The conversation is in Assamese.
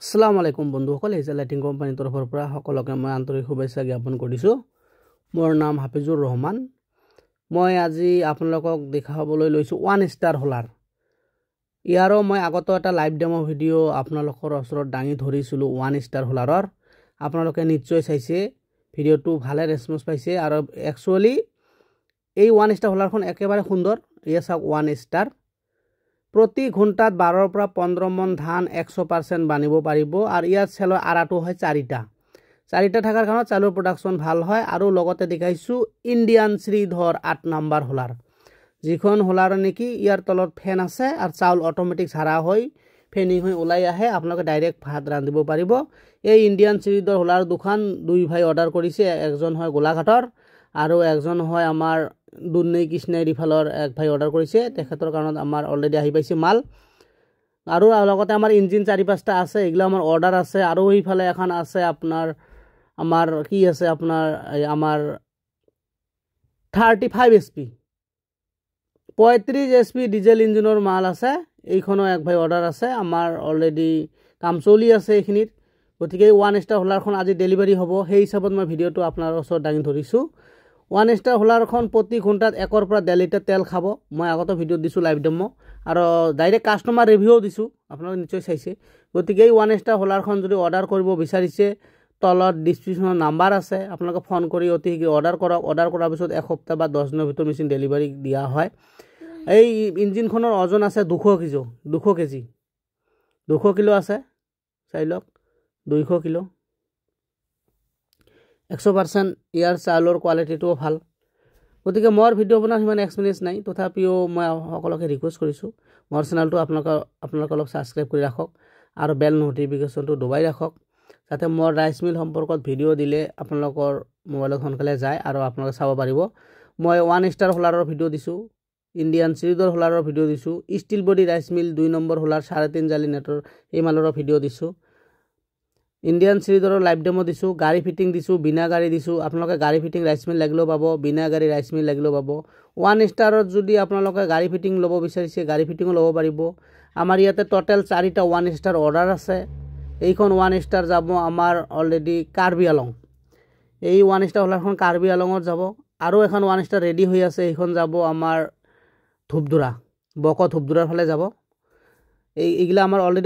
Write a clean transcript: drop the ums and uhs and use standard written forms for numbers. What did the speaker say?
আসসালামু আলাইকুম বন্ধুসকল, এই লাইটিং কোম্পানীৰ তৰফৰ পৰা সকলোকে মই আন্তৰিক শুভেচ্ছা জ্ঞাপন কৰিছোঁ। মোৰ নাম হাফিজুৰ ৰহমান। মই আজি আপোনালোকক দেখাবলৈ লৈছোঁ 1 ষ্টাৰ হোলাৰ। ইয়াৰো মই আগতে এটা লাইভ ডেমো ভিডিঅ' আপোনালোকৰ ওচৰত দাঙি ধৰিছিলোঁ 1 ষ্টাৰ হোলাৰৰ। আপোনালোকে নিশ্চয় চাইছে, ভিডিঅ'টো ভালে ৰেছপন্স পাইছে আৰু একচুৱেলি এই 1 ষ্টাৰ হোলাৰখন একেবাৰে সুন্দৰ। এয়া চাওক 1 ষ্টাৰ। প্ৰতি ঘণ্টাত 12 পৰা 15 মন ধান 100% বানিব পাৰিব আৰু ইয়াৰ চেলৰ আৰাটো হয় 4টা থকাৰ কাৰণে চাউলৰ প্ৰডাকশ্যন ভাল হয়। আৰু লগতে দেখাইছোঁ ইণ্ডিয়ান শ্ৰীধৰ 8 নম্বৰ হোলাৰ, যিখন হোলাৰ নেকি ইয়াৰ তলত ফেন আছে আৰু চাউল অট'মেটিক ঝাৰা হৈ ফেনিং হৈ ওলাই আহে, আপোনালোকে ডাইৰেক্ট ভাত ৰান্ধিব পাৰিব। এই ইণ্ডিয়ান শ্ৰীধৰ হোলাৰ দুখন দুই ভাই অৰ্ডাৰ কৰিছে, একজন হয় গোলাঘাটৰ আৰু একজন হয় আমাৰ দুৰ্নৈ কৃষ্ণাই ৰিফালৰ এক ভাই অৰ্ডাৰ কৰিছে। তেখেতৰ কাৰণত আমাৰ অলৰেডি আহি পাইছে মাল। আৰু লগতে আমাৰ ইঞ্জিন 4-5টা আছে, এইগুলো আমাৰ অৰ্ডাৰ আছে। আৰু এইফালে এখন আছে আপোনাৰ আমাৰ কি আছে আপোনাৰ আমাৰ 35 HP 35 HP ডিজেল ইঞ্জিনৰ মাল আছে। এইখনো এক ভাই অৰ্ডাৰ আছে, আমাৰ অলৰেডি কাম চলি আছে এইখিনিত। গতিকে 1 ষ্টাৰ হোলাৰখন আজি ডেলিভাৰী হ'ব, সেই হিচাপত মই ভিডিঅ'টো আপোনাৰ ওচৰত দাঙি ধৰিছোঁ। 1 ষ্টাৰ হোলাৰখন প্ৰতি ঘণ্টাত 1 পৰা 1.5 লিটাৰ তেল খাব। মই আগতে ভিডিঅ'ত দিছোঁ লাইভ ডেমো আৰু ডাইৰেক্ট কাষ্টমাৰ ৰিভিউও দিছোঁ, আপোনালোকে নিশ্চয় চাইছে। গতিকে এই 1 ষ্টাৰ হোলাৰখন যদি অৰ্ডাৰ কৰিব বিচাৰিছে, তলত ডিছক্ৰিপশ্যনৰ নাম্বাৰ আছে, আপোনালোকে ফোন কৰি অতি শীঘ্ৰে অৰ্ডাৰ কৰক। অৰ্ডাৰ কৰাৰ পিছত এসপ্তাহ বা 10 দিনৰ ভিতৰত মেচিন ডেলিভাৰী দিয়া হয়। এই ইঞ্জিনখনৰ ওজন আছে 200 কেজি 200 কিলো আছে, চাই লওক 200 কিলো। 100% ইয়াৰ চাউলৰ কোৱালিটিটোও ভাল। গতিকে মোৰ ভিডিঅ' বনোৱাৰ সিমান এক্সপিৰিয়েঞ্চ নাই, তথাপিও মই সকলোকে ৰিকুৱেষ্ট কৰিছোঁ মোৰ চেনেলটো আপোনালোকে অলপ ছাবস্ক্ৰাইব কৰি ৰাখক আৰু বেল ন'টিফিকেশ্যনটো দবাই ৰাখক, যাতে মোৰ ৰাইচ মিল সম্পৰ্কত ভিডিঅ' দিলে আপোনালোকৰ মোবাইলত সোনকালে যায় আৰু আপোনালোকে চাব পাৰিব। মই 1 ষ্টাৰ হোলাৰৰ ভিডিঅ' দিছোঁ, ইণ্ডিয়ান শ্ৰীধৰ হোলাৰৰ ভিডিঅ' দিছোঁ, steel body rice mill 2 number হোলাৰ 3.5 জালি নেটৰ এই মালৰ ভিডিঅ' দিছোঁ, ইণ্ডিয়ান শ্ৰীধৰৰ লাইভ ডেমো দিছোঁ, গাড়ী ফিটিং দিছোঁ, বিনা গাড়ী দিছোঁ। আপোনালোকে গাড়ী ফিটিং ৰাইচ মিল লাগিলেও পাব, বিনা গাড়ী ৰাইচ মিল লাগিলেও পাব। 1 ষ্টাৰত যদি আপোনালোকে গাড়ী ফিটিং ল'ব বিচাৰিছে, গাড়ী ফিটিঙো ল'ব পাৰিব। আমাৰ ইয়াতে টোটেল 4টা 1 ষ্টাৰ অৰ্ডাৰ আছে। এইখন 1 ষ্টাৰ যাব আমাৰ অলৰেডি কাৰ্বি আলং। এই 1 ষ্টাৰ হোলাৰখন কাৰ্বি আলঙত যাব। আৰু এখন 1 ষ্টাৰ ৰেডি হৈ আছে, এইখন যাব আমাৰ ধূপধুৰা, ধূপধুৰাৰ ফালে যাব। এইগুলা আমাৰ অলৰেডি